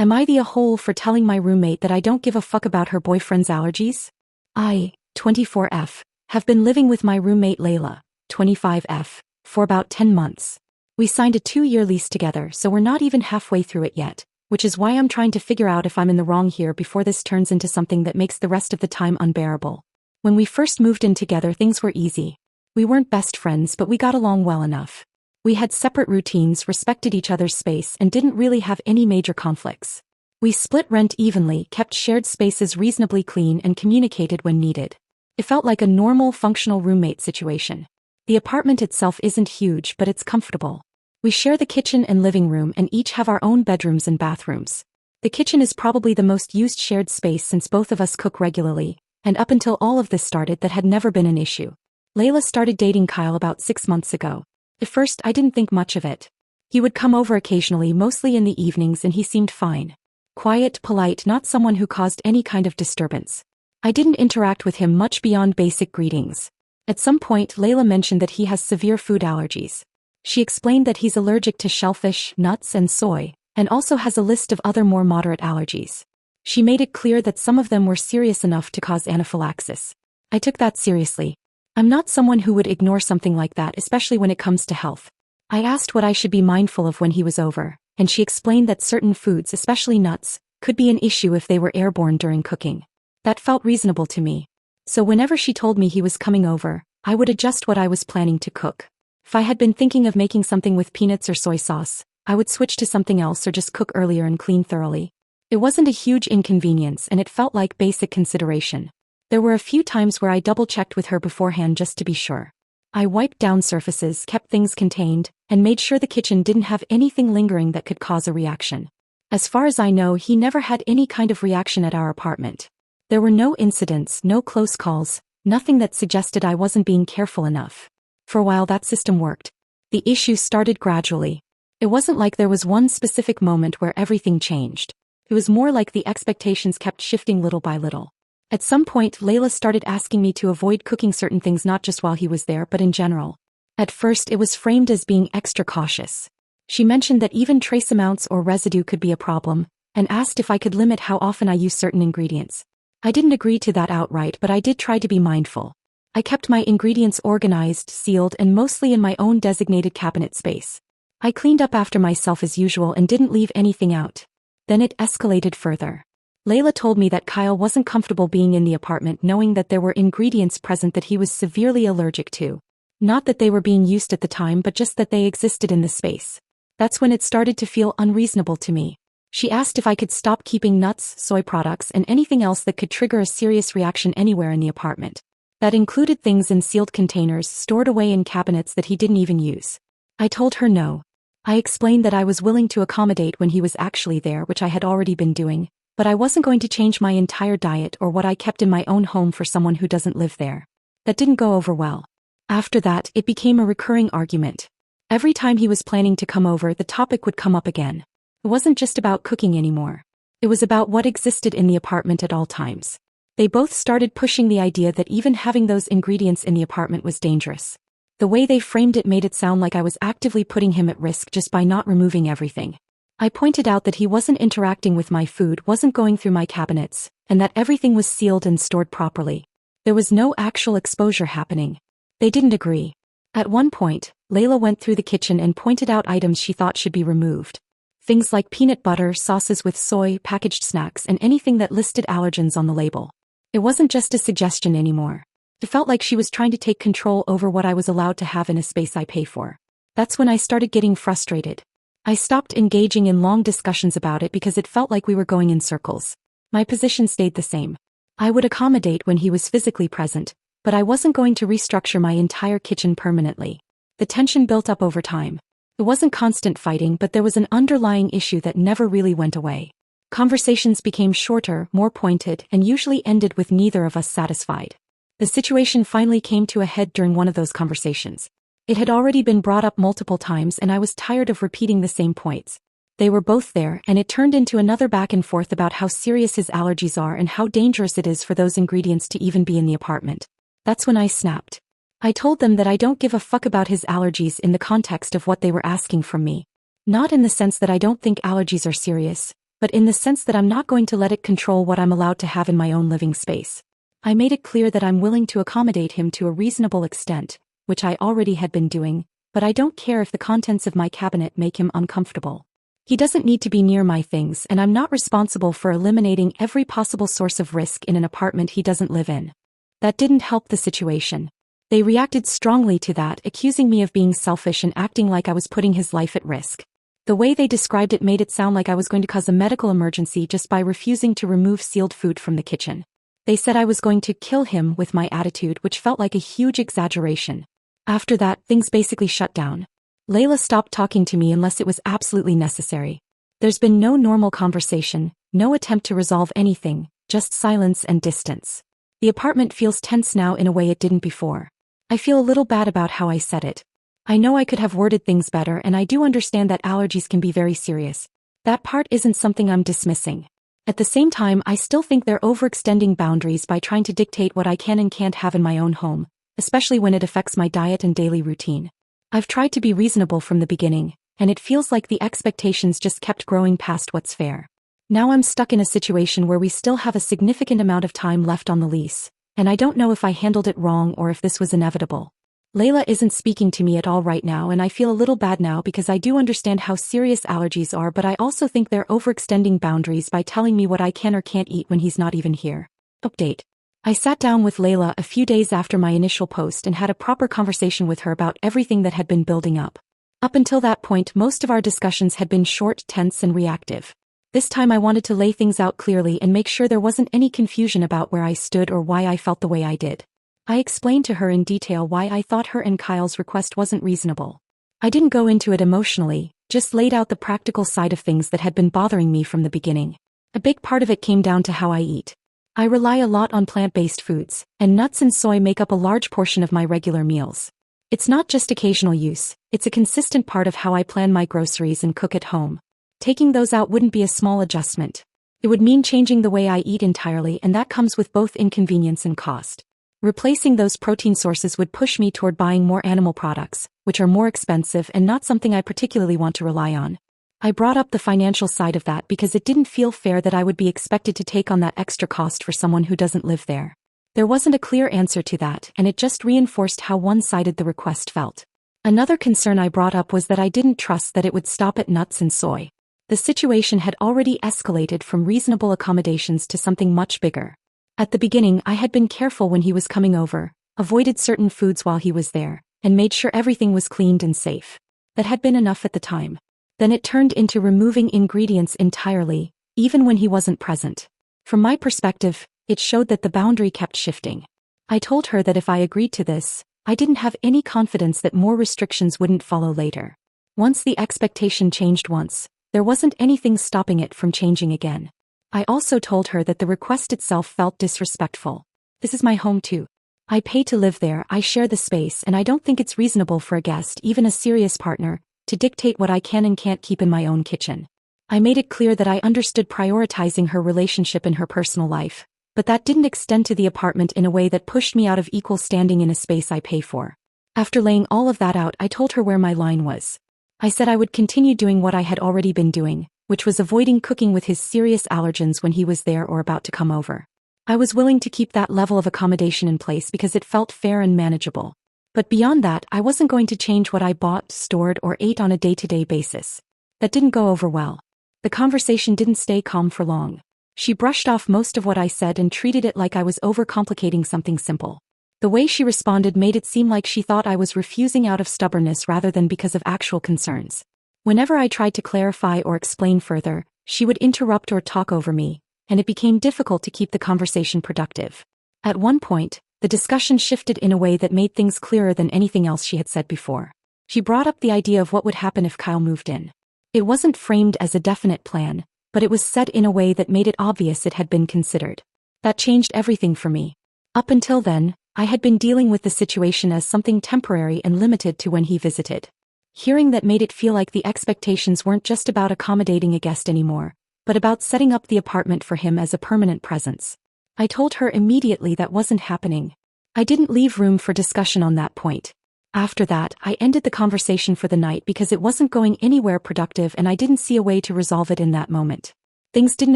Am I the a-hole for telling my roommate that I don't give a fuck about her boyfriend's allergies? I, 24F, have been living with my roommate Layla, 25F, for about 10 months. We signed a 2-year lease together, so we're not even halfway through it yet, which is why I'm trying to figure out if I'm in the wrong here before this turns into something that makes the rest of the time unbearable. When we first moved in together, things were easy. We weren't best friends, but we got along well enough. We had separate routines, respected each other's space, and didn't really have any major conflicts. We split rent evenly, kept shared spaces reasonably clean, and communicated when needed. It felt like a normal, functional roommate situation. The apartment itself isn't huge, but it's comfortable. We share the kitchen and living room and each have our own bedrooms and bathrooms. The kitchen is probably the most used shared space since both of us cook regularly, and up until all of this started, that had never been an issue. Layla started dating Kyle about 6 months ago. At first, I didn't think much of it. He would come over occasionally, mostly in the evenings, and he seemed fine. Quiet, polite, not someone who caused any kind of disturbance. I didn't interact with him much beyond basic greetings. At some point, Layla mentioned that he has severe food allergies. She explained that he's allergic to shellfish, nuts, and soy, and also has a list of other more moderate allergies. She made it clear that some of them were serious enough to cause anaphylaxis. I took that seriously. I'm not someone who would ignore something like that, especially when it comes to health. I asked what I should be mindful of when he was over, and she explained that certain foods, especially nuts, could be an issue if they were airborne during cooking. That felt reasonable to me. So whenever she told me he was coming over, I would adjust what I was planning to cook. If I had been thinking of making something with peanuts or soy sauce, I would switch to something else or just cook earlier and clean thoroughly. It wasn't a huge inconvenience, and it felt like basic consideration. There were a few times where I double-checked with her beforehand just to be sure. I wiped down surfaces, kept things contained, and made sure the kitchen didn't have anything lingering that could cause a reaction. As far as I know, he never had any kind of reaction at our apartment. There were no incidents, no close calls, nothing that suggested I wasn't being careful enough. For a while that system worked. The issue started gradually. It wasn't like there was one specific moment where everything changed. It was more like the expectations kept shifting little by little. At some point, Layla started asking me to avoid cooking certain things, not just while he was there, but in general. At first, it was framed as being extra cautious. She mentioned that even trace amounts or residue could be a problem, and asked if I could limit how often I use certain ingredients. I didn't agree to that outright, but I did try to be mindful. I kept my ingredients organized, sealed, and mostly in my own designated cabinet space. I cleaned up after myself as usual and didn't leave anything out. Then it escalated further. Layla told me that Kyle wasn't comfortable being in the apartment knowing that there were ingredients present that he was severely allergic to. Not that they were being used at the time, but just that they existed in the space. That's when it started to feel unreasonable to me. She asked if I could stop keeping nuts, soy products, and anything else that could trigger a serious reaction anywhere in the apartment. That included things in sealed containers stored away in cabinets that he didn't even use. I told her no. I explained that I was willing to accommodate when he was actually there, which I had already been doing, but I wasn't going to change my entire diet or what I kept in my own home for someone who doesn't live there. That didn't go over well. After that, it became a recurring argument. Every time he was planning to come over, the topic would come up again. It wasn't just about cooking anymore. It was about what existed in the apartment at all times. They both started pushing the idea that even having those ingredients in the apartment was dangerous. The way they framed it made it sound like I was actively putting him at risk just by not removing everything. I pointed out that he wasn't interacting with my food, wasn't going through my cabinets, and that everything was sealed and stored properly. There was no actual exposure happening. They didn't agree. At one point, Layla went through the kitchen and pointed out items she thought should be removed. Things like peanut butter, sauces with soy, packaged snacks, and anything that listed allergens on the label. It wasn't just a suggestion anymore. It felt like she was trying to take control over what I was allowed to have in a space I pay for. That's when I started getting frustrated. I stopped engaging in long discussions about it because it felt like we were going in circles. My position stayed the same. I would accommodate when he was physically present, but I wasn't going to restructure my entire kitchen permanently. The tension built up over time. It wasn't constant fighting, but there was an underlying issue that never really went away. Conversations became shorter, more pointed, and usually ended with neither of us satisfied. The situation finally came to a head during one of those conversations. It had already been brought up multiple times and I was tired of repeating the same points. They were both there, and it turned into another back and forth about how serious his allergies are and how dangerous it is for those ingredients to even be in the apartment. That's when I snapped. I told them that I don't give a fuck about his allergies in the context of what they were asking from me. Not in the sense that I don't think allergies are serious, but in the sense that I'm not going to let it control what I'm allowed to have in my own living space. I made it clear that I'm willing to accommodate him to a reasonable extent, which I already had been doing, but I don't care if the contents of my cabinet make him uncomfortable. He doesn't need to be near my things, and I'm not responsible for eliminating every possible source of risk in an apartment he doesn't live in. That didn't help the situation. They reacted strongly to that, accusing me of being selfish and acting like I was putting his life at risk. The way they described it made it sound like I was going to cause a medical emergency just by refusing to remove sealed food from the kitchen. They said I was going to kill him with my attitude, which felt like a huge exaggeration. After that, things basically shut down. Layla stopped talking to me unless it was absolutely necessary. There's been no normal conversation, no attempt to resolve anything, just silence and distance. The apartment feels tense now in a way it didn't before. I feel a little bad about how I said it. I know I could have worded things better, and I do understand that allergies can be very serious. That part isn't something I'm dismissing. At the same time, I still think they're overextending boundaries by trying to dictate what I can and can't have in my own home, especially when it affects my diet and daily routine. I've tried to be reasonable from the beginning, and it feels like the expectations just kept growing past what's fair. Now I'm stuck in a situation where we still have a significant amount of time left on the lease, and I don't know if I handled it wrong or if this was inevitable. Layla isn't speaking to me at all right now, and I feel a little bad now because I do understand how serious allergies are, but I also think they're overextending boundaries by telling me what I can or can't eat when he's not even here. Update. I sat down with Layla a few days after my initial post and had a proper conversation with her about everything that had been building up. Up until that point, most of our discussions had been short, tense, and reactive. This time I wanted to lay things out clearly and make sure there wasn't any confusion about where I stood or why I felt the way I did. I explained to her in detail why I thought her and Kyle's request wasn't reasonable. I didn't go into it emotionally, just laid out the practical side of things that had been bothering me from the beginning. A big part of it came down to how I eat. I rely a lot on plant-based foods, and nuts and soy make up a large portion of my regular meals. It's not just occasional use, it's a consistent part of how I plan my groceries and cook at home. Taking those out wouldn't be a small adjustment. It would mean changing the way I eat entirely, and that comes with both inconvenience and cost. Replacing those protein sources would push me toward buying more animal products, which are more expensive and not something I particularly want to rely on. I brought up the financial side of that because it didn't feel fair that I would be expected to take on that extra cost for someone who doesn't live there. There wasn't a clear answer to that, and it just reinforced how one-sided the request felt. Another concern I brought up was that I didn't trust that it would stop at nuts and soy. The situation had already escalated from reasonable accommodations to something much bigger. At the beginning, I had been careful when he was coming over, avoided certain foods while he was there, and made sure everything was cleaned and safe. That had been enough at the time. Then it turned into removing ingredients entirely, even when he wasn't present. From my perspective, it showed that the boundary kept shifting. I told her that if I agreed to this, I didn't have any confidence that more restrictions wouldn't follow later. Once the expectation changed once, there wasn't anything stopping it from changing again. I also told her that the request itself felt disrespectful. This is my home too. I pay to live there, I share the space, and I don't think it's reasonable for a guest, even a serious partner, to dictate what I can and can't keep in my own kitchen. I made it clear that I understood prioritizing her relationship and her personal life, but that didn't extend to the apartment in a way that pushed me out of equal standing in a space I pay for. After laying all of that out, I told her where my line was. I said I would continue doing what I had already been doing, which was avoiding cooking with his serious allergens when he was there or about to come over. I was willing to keep that level of accommodation in place because it felt fair and manageable. But beyond that, I wasn't going to change what I bought, stored, or ate on a day-to-day basis. That didn't go over well. The conversation didn't stay calm for long. She brushed off most of what I said and treated it like I was overcomplicating something simple. The way she responded made it seem like she thought I was refusing out of stubbornness rather than because of actual concerns. Whenever I tried to clarify or explain further, she would interrupt or talk over me, and it became difficult to keep the conversation productive. At one point, the discussion shifted in a way that made things clearer than anything else she had said before. She brought up the idea of what would happen if Kyle moved in. It wasn't framed as a definite plan, but it was said in a way that made it obvious it had been considered. That changed everything for me. Up until then, I had been dealing with the situation as something temporary and limited to when he visited. Hearing that made it feel like the expectations weren't just about accommodating a guest anymore, but about setting up the apartment for him as a permanent presence. I told her immediately that wasn't happening. I didn't leave room for discussion on that point. After that, I ended the conversation for the night because it wasn't going anywhere productive and I didn't see a way to resolve it in that moment. Things didn't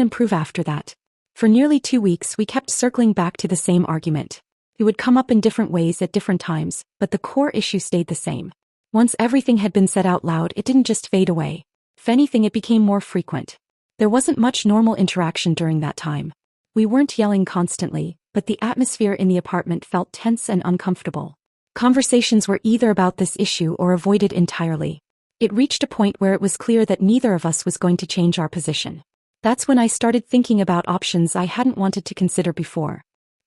improve after that. For nearly 2 weeks we kept circling back to the same argument. It would come up in different ways at different times, but the core issue stayed the same. Once everything had been said out loud, it didn't just fade away. If anything, it became more frequent. There wasn't much normal interaction during that time. We weren't yelling constantly, but the atmosphere in the apartment felt tense and uncomfortable. Conversations were either about this issue or avoided entirely. It reached a point where it was clear that neither of us was going to change our position. That's when I started thinking about options I hadn't wanted to consider before.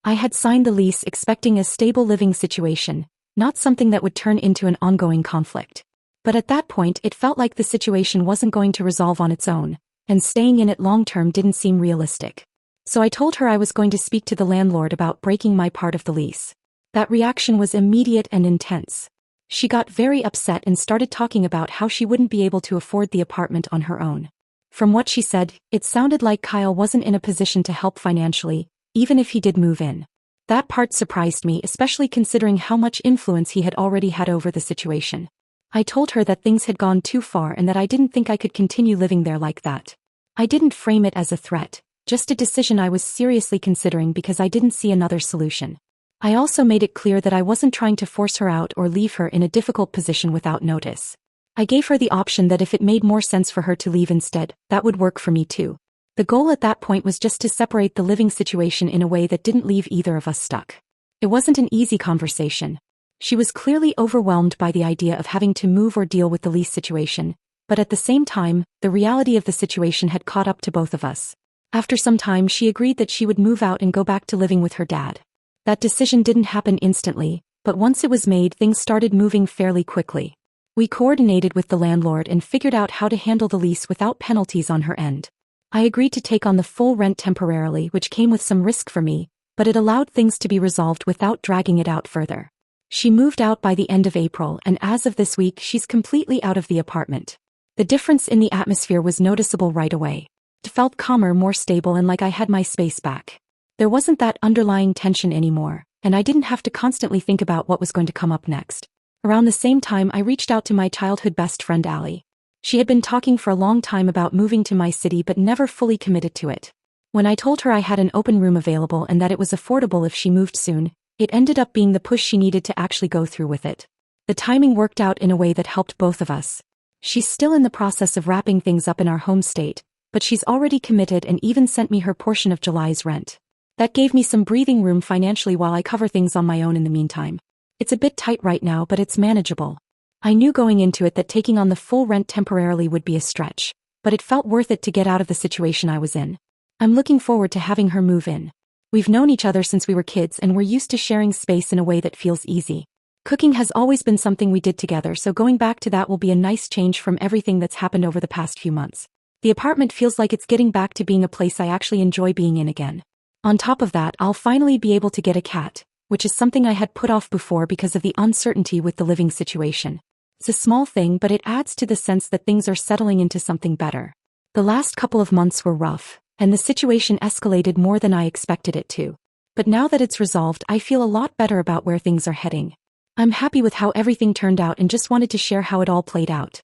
I had signed the lease expecting a stable living situation, not something that would turn into an ongoing conflict. But at that point it felt like the situation wasn't going to resolve on its own, and staying in it long-term didn't seem realistic. So I told her I was going to speak to the landlord about breaking my part of the lease. That reaction was immediate and intense. She got very upset and started talking about how she wouldn't be able to afford the apartment on her own. From what she said, it sounded like Kyle wasn't in a position to help financially, even if he did move in. That part surprised me, especially considering how much influence he had already had over the situation. I told her that things had gone too far and that I didn't think I could continue living there like that. I didn't frame it as a threat, just a decision I was seriously considering because I didn't see another solution. I also made it clear that I wasn't trying to force her out or leave her in a difficult position without notice. I gave her the option that if it made more sense for her to leave instead, that would work for me too. The goal at that point was just to separate the living situation in a way that didn't leave either of us stuck. It wasn't an easy conversation. She was clearly overwhelmed by the idea of having to move or deal with the lease situation, but at the same time, the reality of the situation had caught up to both of us. After some time, she agreed that she would move out and go back to living with her dad. That decision didn't happen instantly, but once it was made, things started moving fairly quickly. We coordinated with the landlord and figured out how to handle the lease without penalties on her end. I agreed to take on the full rent temporarily, which came with some risk for me, but it allowed things to be resolved without dragging it out further. She moved out by the end of April, and as of this week, she's completely out of the apartment. The difference in the atmosphere was noticeable right away. It felt calmer, more stable, and like I had my space back. There wasn't that underlying tension anymore, and I didn't have to constantly think about what was going to come up next. Around the same time, I reached out to my childhood best friend Allie. She had been talking for a long time about moving to my city but never fully committed to it. When I told her I had an open room available and that it was affordable if she moved soon, it ended up being the push she needed to actually go through with it. The timing worked out in a way that helped both of us. She's still in the process of wrapping things up in our home state, but she's already committed and even sent me her portion of July's rent. That gave me some breathing room financially while I cover things on my own in the meantime. It's a bit tight right now, but it's manageable. I knew going into it that taking on the full rent temporarily would be a stretch, but it felt worth it to get out of the situation I was in. I'm looking forward to having her move in. We've known each other since we were kids and we're used to sharing space in a way that feels easy. Cooking has always been something we did together, so going back to that will be a nice change from everything that's happened over the past few months. The apartment feels like it's getting back to being a place I actually enjoy being in again. On top of that, I'll finally be able to get a cat, which is something I had put off before because of the uncertainty with the living situation. It's a small thing, but it adds to the sense that things are settling into something better. The last couple of months were rough, and the situation escalated more than I expected it to. But now that it's resolved, I feel a lot better about where things are heading. I'm happy with how everything turned out and just wanted to share how it all played out.